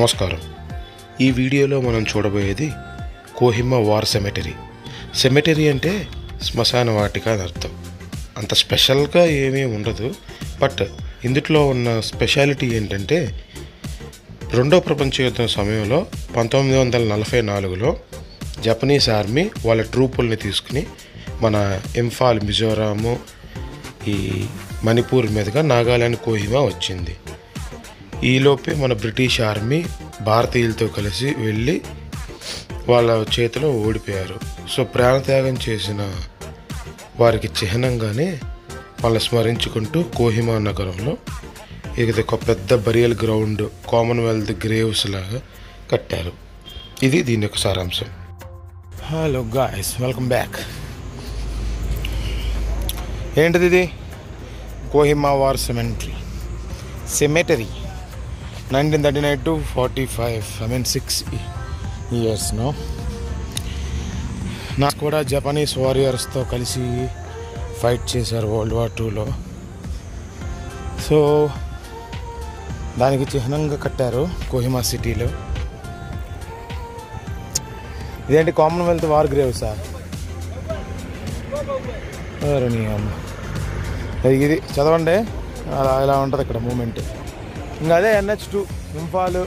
నమస్కారం. ఈ వీడియోలో మనం చూడబోయేది కోహిమా వార్ సెమెటరీ. సెమెటరీ అంటే శ్మశాన వాటిక అని అర్థం. అంత స్పెషల్గా ఏమీ ఉండదు. బట్ ఇందులో ఉన్న స్పెషాలిటీ ఏంటంటే రెండో ప్రపంచ యుద్ధం సమయంలో 1944లో జపనీస్ ఆర్మీ వాళ్ళ ట్రూపుల్ని తీసుకుని మన ఇంఫాల్, మిజోరాము, ఈ మణిపూర్ మీదుగా నాగాలాండ్ కోహిమా వచ్చింది. ఈలోపే మన బ్రిటిష్ ఆర్మీ భారతీయులతో కలిసి వెళ్ళి వాళ్ళ చేతిలో ఓడిపోయారు. సో ప్రాణత్యాగం చేసిన వారికి చిహ్నంగానే వాళ్ళని స్మరించుకుంటూ కోహిమా నగరంలో ఇది ఒక పెద్ద బరియల్ గ్రౌండ్, కామన్వెల్త్ గ్రేవ్స్ లాగా కట్టారు. ఇది దీని యొక్క సారాంశం. Hello guys, welcome back. ఏంటిది ఇది? Kohima War Cemetery 1939 to 45, 6 years. నాకు కూడా జపనీస్ వారియర్స్తో కలిసి ఫైట్ చేశారు World War IIలో. సో దానికి చిహ్నంగా కట్టారు కోహిమా సిటీలో. ఇదేంటి కామన్వెల్త్ వార్ గ్రేవ్ సార్? ఇది చదవండి, అలా ఇలా ఉంటుంది ఇక్కడ మూమెంట్. ఇంకా అదే NH2 ఇంఫాల్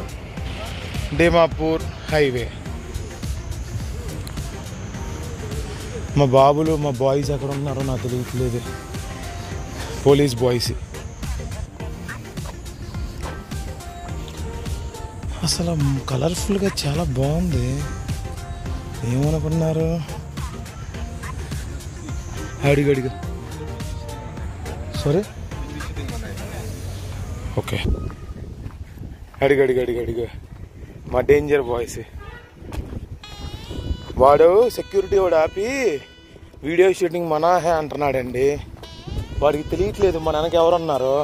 డిమాపూర్ హైవే. మా బాబులు, మా బాయ్స్ ఎక్కడ ఉన్నారో నాకు తెలియట్లేదు. Police boys. అసలు కలర్ఫుల్గా చాలా బాగుంది. ఏమనుకున్నారు? అడిగడిగా సరే, ఓకే. అడిగడిగా మా డేంజర్ బాయ్స్. వాడు సెక్యూరిటీ వాడు ఆపి వీడియో షూటింగ్ మనాహే అంటున్నాడండి. వాడికి తెలియట్లేదు మన వెనక ఎవరున్నారు.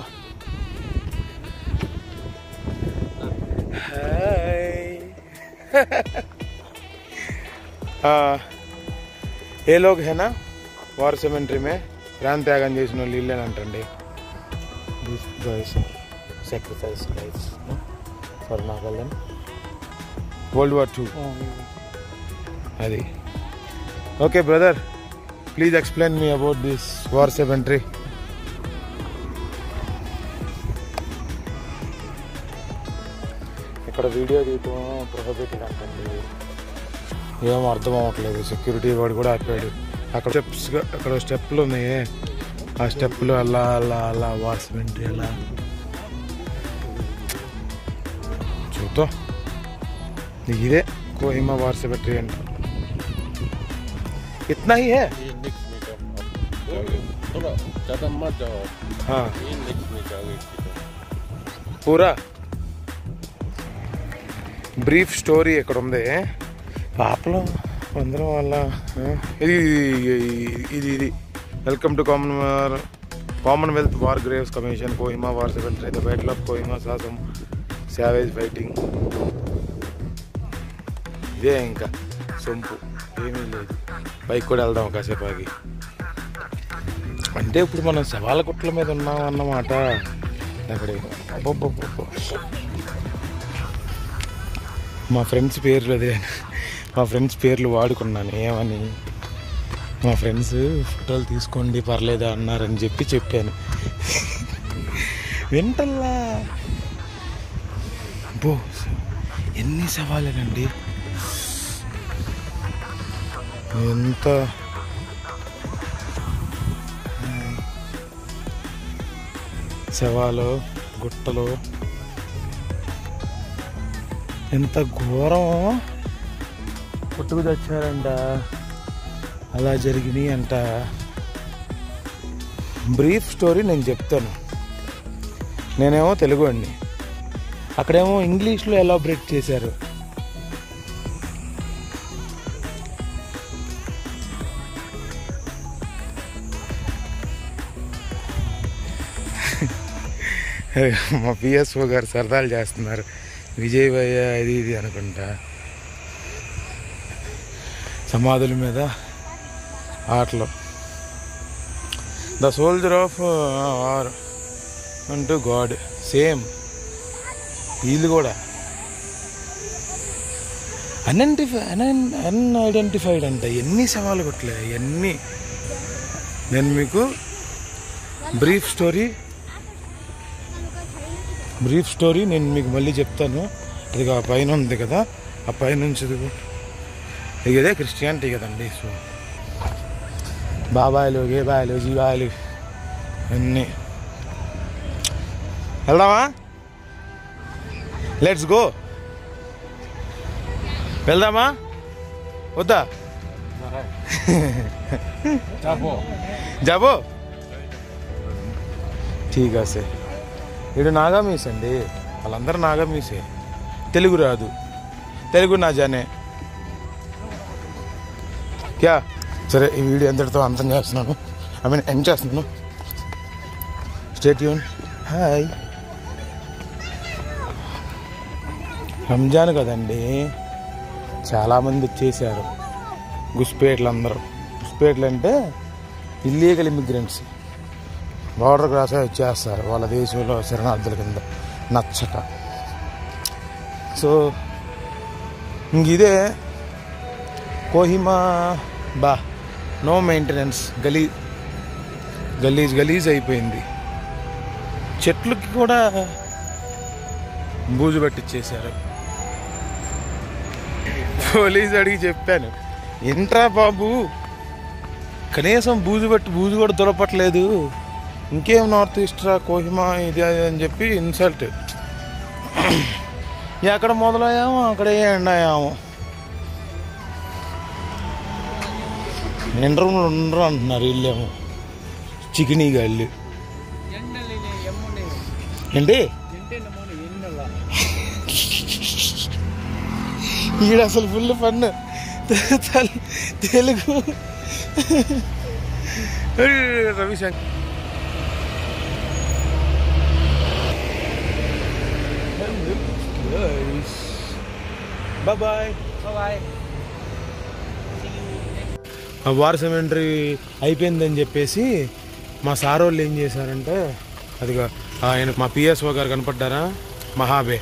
ఏ లోగ్ హేనా వార్ సెమెటరీ మే ప్రాణ త్యాగం చేసిన వాళ్ళు ఇల్లేనంటండి. These guys sacrificed lives for Nagaland. World War II. Adi. Okay, brother. Please explain me about this war cemetery. ఇక్కడ వీడియో తీయటం ప్రొహిబిటెడ్ అంటండి. ఏమో అర్థం అవ్వట్లేదు. సెక్యూరిటీ వాడు కూడా ఆపాడు. అక్కడ అక్కడ స్టెప్లు ఉన్నాయి. ఆ స్టెప్లు అలా అలా అలా వార్ సెమెటరీ అలా చూద్దాం. ఇదే కోహిమా వార్ సెమెటరీ అంటే. इतना ही है? हाँ पूरा బ్రీఫ్ స్టోరీ ఇక్కడ ఉంది. పాపలో అందరం వల్ల ఇది welcome to Commonwealth War Graves Commission Kohima War Cemetery. The battle of Kohima saw some savage fighting. ఇదే ఇంకా సొంపు, ఏమీ లేదు. బైక్ కూడా వెళ్దాం కాసేపు ఆగి. అంటే ఇప్పుడు మనం శవాల కుట్ల మీద ఉన్నాం అన్నమాట. అక్కడ మా ఫ్రెండ్స్ పేర్లు అదే, మా ఫ్రెండ్స్ పేర్లు వాడుకున్నాను. ఏమని మా ఫ్రెండ్స్ ఫోటోలు తీసుకోండి పర్లేదా అన్నారని చెప్పాను. వింటల్లా బో ఎన్ని సవాలేనండి. ఎంత శవాలు, గుట్టలు, ఎంత ఘోరం. పుట్టుకు తెచ్చారంట, అలా జరిగినాయి అంట. బ్రీఫ్ స్టోరీ నేను చెప్తాను. నేనేమో తెలుగు అండి, అక్కడేమో ఇంగ్లీష్లో ఎలాబరేట్ చేశారు. మా PSO గారు సరదాలు చేస్తున్నారు. విజయ్ భయ్య ఇది అనుకుంటా. సమాధుల మీద ఆటలు. ద సోల్జర్ ఆఫ్ అంటూ గాడ్ సేమ్ వీళ్ళు కూడా అన్ఐడెంటిఫైడ్ అంట. ఎన్ని సవాలు కొట్టలే ఎన్ని. నేను మీకు బ్రీఫ్ స్టోరీ నేను మీకు మళ్ళీ చెప్తాను. అది ఆ పైన ఉంది కదా, ఆ పైనుంచి ఇదే క్రిస్టియానిటీ కదండి. సో బాబాయిలు గేబాయిలు జీవాయిలు అన్నీ. వెళ్దామా? Let's go. వెళ్దామా వద్దా? జాబో ఠీక్ আছে. వీడు నాగామీస్ అండి, వాళ్ళందరూ నాగామీసే. తెలుగు రాదు, తెలుగు నా జానే క్యా. సరే, ఈ వీడియో ఎంతటితో అంతం చేస్తున్నాను, ఎండ్ చేస్తున్నాను. Stay tune. హాయ్. రంజాన్ కదండి, చాలామంది వచ్చేసారు. గుస్పేట్లు అందరూ. గుస్పేట్లు అంటే ఇల్లీగల్ ఇమిగ్రెంట్స్, బార్డర్ క్రాస్ వచ్చేస్తారు వాళ్ళ దేశంలో శరణార్థుల కింద నచ్చక. సో ఇంక ఇదే కోహిమా. No maintenance. గలీజ్ అయిపోయింది. చెట్లకి కూడా బూజు పట్టించేశారు. పోలీసు అడిగి చెప్పాను, ఏంట్రా బాబు కనీసం బూజు కూడా దొరపట్లేదు, ఇంకేం నార్త్ ఈస్ట్రా కోహిమా ఇది అని చెప్పి ఇన్సల్ట్. ఎక్కడ మొదలయ్యామో అక్కడే ఎండ్ అయ్యాము. ఎండ్రూమ్లు ఉండరు అంటున్నారు వీళ్ళేమో, చికెనీ గాళ్ళు. ఏంటి ఈడ అసలు ఫుల్ ఫన్ తెలుగు. రవిశంకర్ బాయ్. వార్ సెమెంటరీ అయిపోయిందని చెప్పేసి మా సార్ వాళ్ళు ఏం చేశారంటే, అదిగా ఆయన మా పిఎస్ఓ గారు కనపడ్డారా, మహాబే.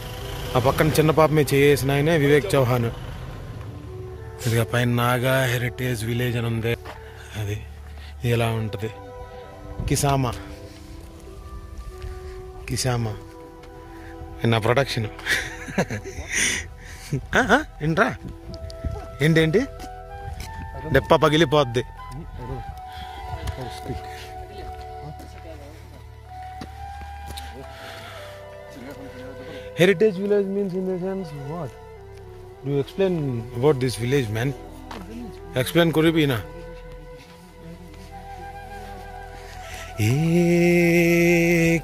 ఆ పక్కన చిన్న పాపమే చేసిన ఆయనే వివేక్ చౌహాన్. ఇదిగా పైన నాగా హెరిటేజ్ విలేజ్ అని ఉంది. అది ఇలా ఉంటుంది. కిసామా నా ప్రొడక్షన్. ఏంట్రా ఏంటి డెప్ప పగిలిపోద్ది. Heritage village means in the sense what? Do you explain about this village, man? Explain Kuribi na.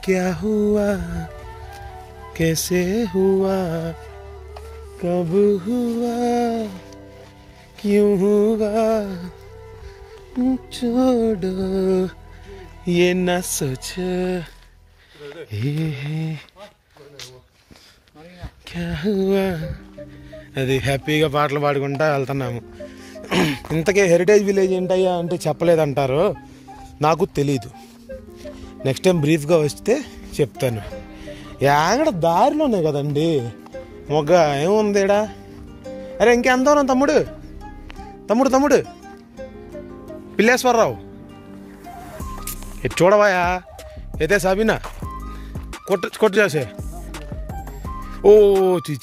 क्या हुआ कैसे हुआ कब हुआ क्यों हुआ छोड़ो ये न सोचो అది హ్యాపీగా పాటలు పాడుకుంటా వెళ్తున్నాము. ఇంతకే హెరిటేజ్ విలేజ్ ఏంటయ్యా అంటే చెప్పలేదంటారు, నాకు తెలీదు. నెక్స్ట్ టైం బ్రీఫ్గా వస్తే చెప్తాను. యాగడ దారిలోనే కదండి మొగ్గ ఏముంది ఇడా. అరే ఇంకెంత దూరం తమ్ముడు పిల్లేశ్వరరావు ఎటు చూడవాయా. అయితే సాబినా కొట్టు చేసే. ఓ చీ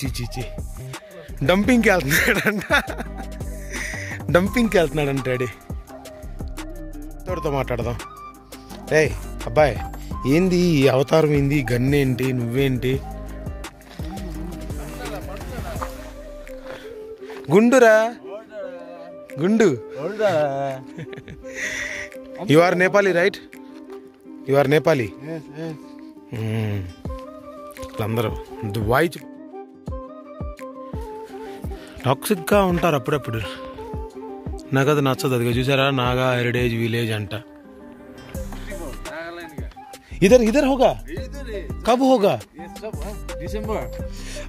డంపింగ్కి వెళ్తున్నాడంట డాడీ. తోడితో మాట్లాడదాం. రే అబ్బాయి, ఏంది ఈ అవతారం, ఏంది గన్నేంటి, నువ్వేంటి? గుండురా గుండు. You are Nepali right? You are Nepali? అందరూ దుబాయ్ టాక్సిక్గా ఉంటారు అప్పుడప్పుడు. నాకు అది నచ్చదు. అదిగా చూసారా, నాగా హెరిటేజ్ విలేజ్ అంట. इधर होगा कब होगा? दिसंबर.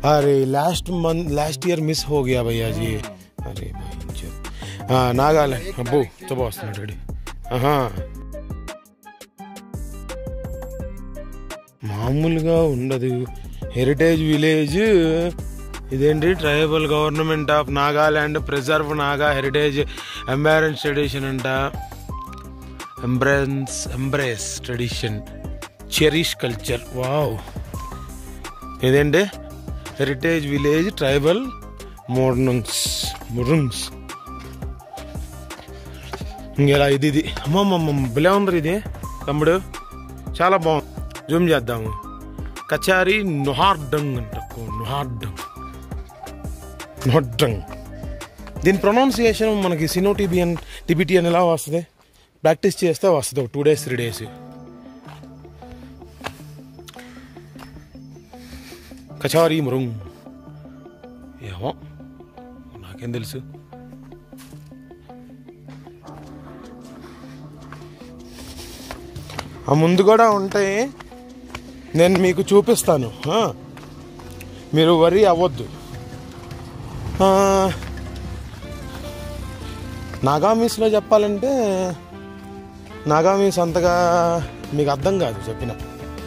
अरे लास्ट ईयर मिस हो गया भैया जी. अरे भाई नागालैंड. अब्बू तो వస్తున్నాడు డాడీ. మామూలుగా ఉండదు. హెరిటేజ్ విలేజ్ ఇదేంటి tribal government of Nagaland preserve Naga heritage embrace tradition అంట. Embrace tradition cherish culture. Wow. ఇదేంటి హెరిటేజ్ విలేజ్ ట్రైబల్ మురుంగ్స్. ఇంకెలా ఇది అమ్మమ్మ భలే ఉంది ఇది తమ్ముడు, చాలా బాగుంది. జూమ్ చేద్దాము. కచారీ నొహార్డంగ్ అంట. నొహార్డంగ్. దీని ప్రొనౌన్సియేషన్ మనకి సినో టిబిటియన్ ఎలా వస్తుంది, ప్రాక్టీస్ చేస్తే వస్తుంది. 2 days 3 days. కచారీ మురుంగ్ ఏమో నాకేం తెలుసు. ఆ ముందు కూడా ఉంటాయి, నేను మీకు చూపిస్తాను, మీరు వరి అవ్వద్దు. నాగామీస్లో చెప్పాలంటే నాగామీస్ అంతగా మీకు అర్థం కాదు చెప్పిన.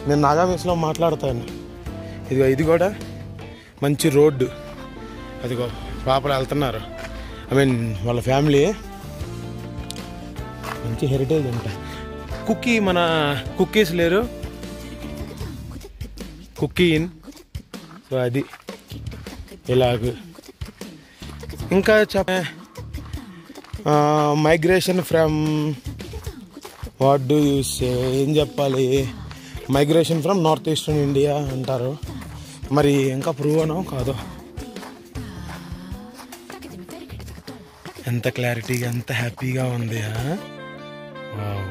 నేను నాగామీస్లో మాట్లాడతాను. ఇది కూడా మంచి రోడ్డు. అదిగో పాపలు వెళ్తున్నారు. వాళ్ళ ఫ్యామిలీ మంచి హెరిటేజ్ అంట. మన కుక్కీస్ లేరు, కుక్కీన్. సో అది ఇలాగ. ఇంకా migration from what do you say, ఏం చెప్పాలి, migration from north eastern India అంటారు. మరి ఇంకా ప్రూవ్ అనో కాదో. ఎంత క్లారిటీగా ఎంత హ్యాపీగా ఉంది. వావ్,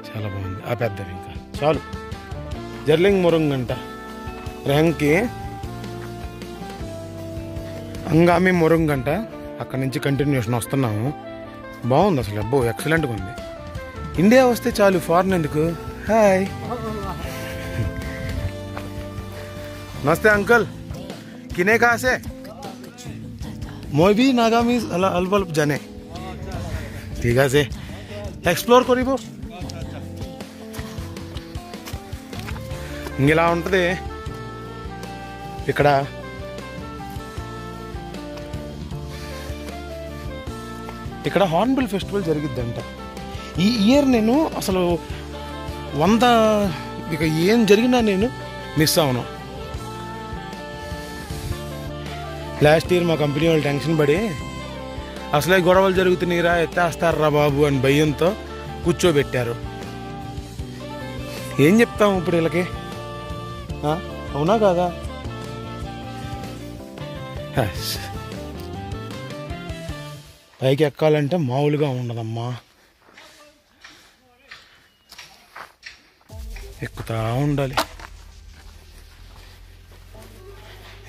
చాలా బాగుంది. ఆ పెద్దవి ఇంకా చాలు. జర్లింగ్ మురుంగ్ అంట. రెహంకి అంగామి మురుంగ్ అంట. అక్కడి నుంచి కంటిన్యూషన్ వస్తున్నాము. బాగుంది అసలు. అబ్బో ఎక్సలెంట్గా ఉంది. ఇండియా వస్తే చాలు, ఫారెన్ ఎందుకు. హాయ్, నమస్తే अंकल, किने कहाँ से? मैं भी नागामी अल्प अल्प जाने. ठीक है से एक्सप्लोर करीबो. ఇలా ఉంటుంది ఇక్కడ. ఇక్కడ హార్న్బిల్ ఫెస్టివల్ జరిగిద్దంట ఈ ఇయర్. నేను అసలు 100 ఇక ఏం జరిగినా నేను మిస్ అవును. లాస్ట్ ఇయర్ మా కంపెనీ వాళ్ళు టెన్షన్ పడి అసలే గొడవలు జరుగుతున్నాయిరా, ఎత్తేస్తారా బాబు అని భయంతో కూర్చోబెట్టారు. ఏం చెప్తాము ఇప్పుడు వీళ్ళకి, అవునా కాదా? పైకి ఎక్కాలంటే మామూలుగా ఉండదమ్మా. ఎక్కుతా ఉండాలి.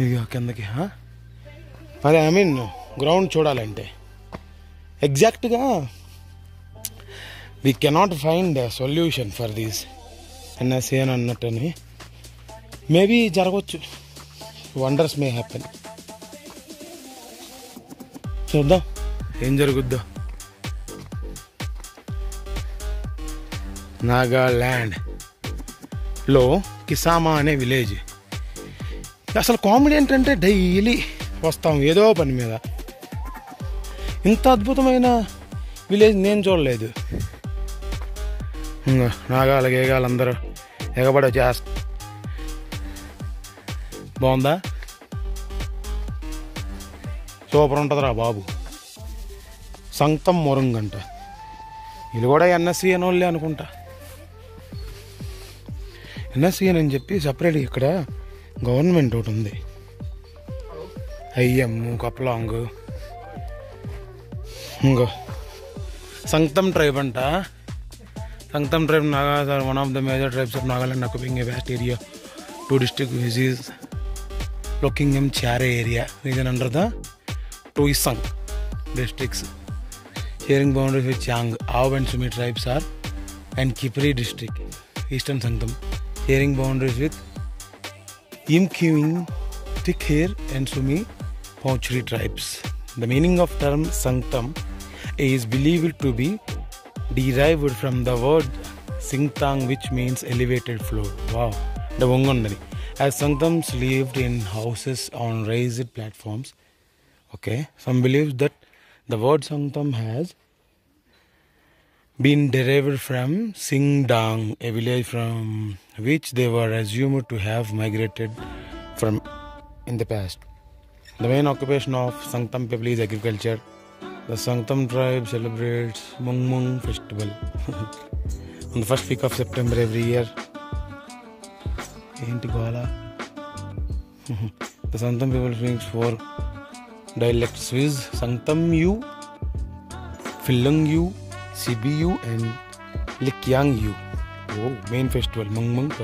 ఇక కిందకి. అదే గ్రౌండ్ చూడాలంటే ఎగ్జాక్ట్గా we cannot find solution for these NSA అని అన్నట్టని. మేబీ జరగవచ్చు, వండర్స్ మే హ్యాపెన్. చూద్దాం ఏం జరుగుద్దో. నాగాల్యాండ్లో కిసామా అనే విలేజ్. అసలు కామెడీ ఏంటంటే డైలీ వస్తాం ఏదో పని మీద. ఇంత అద్భుతమైన విలేజ్ నేను చూడలేదు. నాగాలు గేగాలు అందరూ ఎగబడి వచ్చేస్తా. బాగుందా? సూపర్ ఉంటుందిరా బాబు. సంగతం మురుంగ్ అంట. ఇది కూడా ఎన్ఎస్సి అని వాళ్ళే అనుకుంటా. ఎన్ఎస్సి అని చెప్పి సపరేట్ ఇక్కడ గవర్నమెంట్ ఒకటి ఉంది. అయ్యమ్ కప్లాంగ్. ఇంకో సంగతం ట్రైబ్ అంట. Sangtam tribe Naga one of the major tribes of Nagaland occupying a vast area. 2 district villages located in Chare area region under the Tuisang districts, sharing boundaries with Chang, Ao and Sumi tribes are, and Kipri district, Eastern Sangtam, sharing boundaries with Yimkiwing, Tikhir and Sumi Pochri tribes. The meaning of term Sangtam is believed to be derived from the word Singtang, which means elevated floor. Wow. The Wongondani, as Sangtams lived in houses on raised platforms. Okay, some believe that the word Sangtam has been derived from Singdang, a village from which they were assumed to have migrated from in the past. The main occupation of Sangtam people is agriculture. The Sangtam tribe celebrates Mung Mung festival on the first week of September every year. ఏంటి గోలా? The Sangtam people speaks four dialects: Swiss, Sangtam Yu, Philung Yu, Sibi Yu and Likyang Yu. Main festival Mungmung.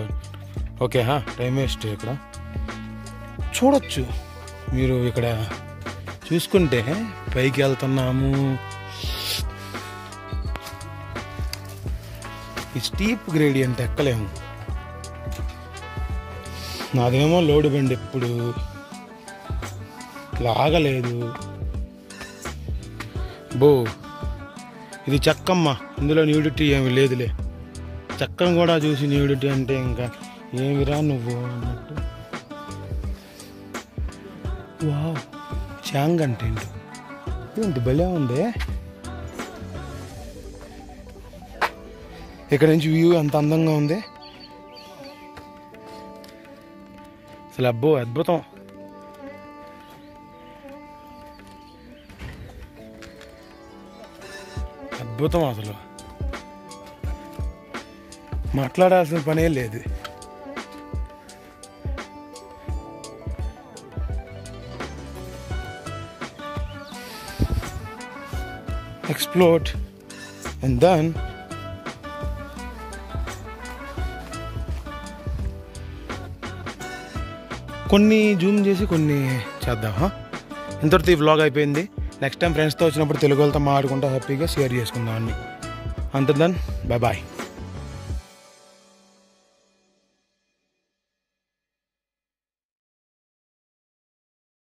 Okay, time waste ఇక్కడ చూడొచ్చు మీరు. ఇక్కడ చూసుకుంటే పైకి వెళ్తున్నాము. ఈ steep gradient ఎక్కలేము. నాదేమో లోడు బండి ఎప్పుడు లాగలేదు. ఇది చెక్కమ్మ, ఇందులో న్యూడిటీ ఏమి లేదులే. చక్కను కూడా చూసి న్యూడిటీ అంటే ఇంకా ఏమిరా నువ్వు అన్నట్టు. వావ్, చాంగ్ అంటే ఏంటి భలే ఉంది. ఇక్కడ నుంచి వ్యూ ఎంత అందంగా ఉంది అసలు. అబ్బో, అద్భుతం. అద్భుతం అసలు, మాట్లాడాల్సిన పనే లేదు. ఎక్స్ప్లోర్డ్ అండ్ దెన్ కొన్ని జూమ్ చేసి కొన్ని చేద్దాం. ఇంతటితో ఈ వ్లాగ్ అయిపోయింది. నెక్స్ట్ టైం ఫ్రెండ్స్తో వచ్చినప్పుడు తెలుగు వాళ్ళతో మాట్లాడుకుంటా హ్యాపీగా షేర్ చేసుకుందాం అన్ని. అంత దెన్ బాయ్ బాయ్.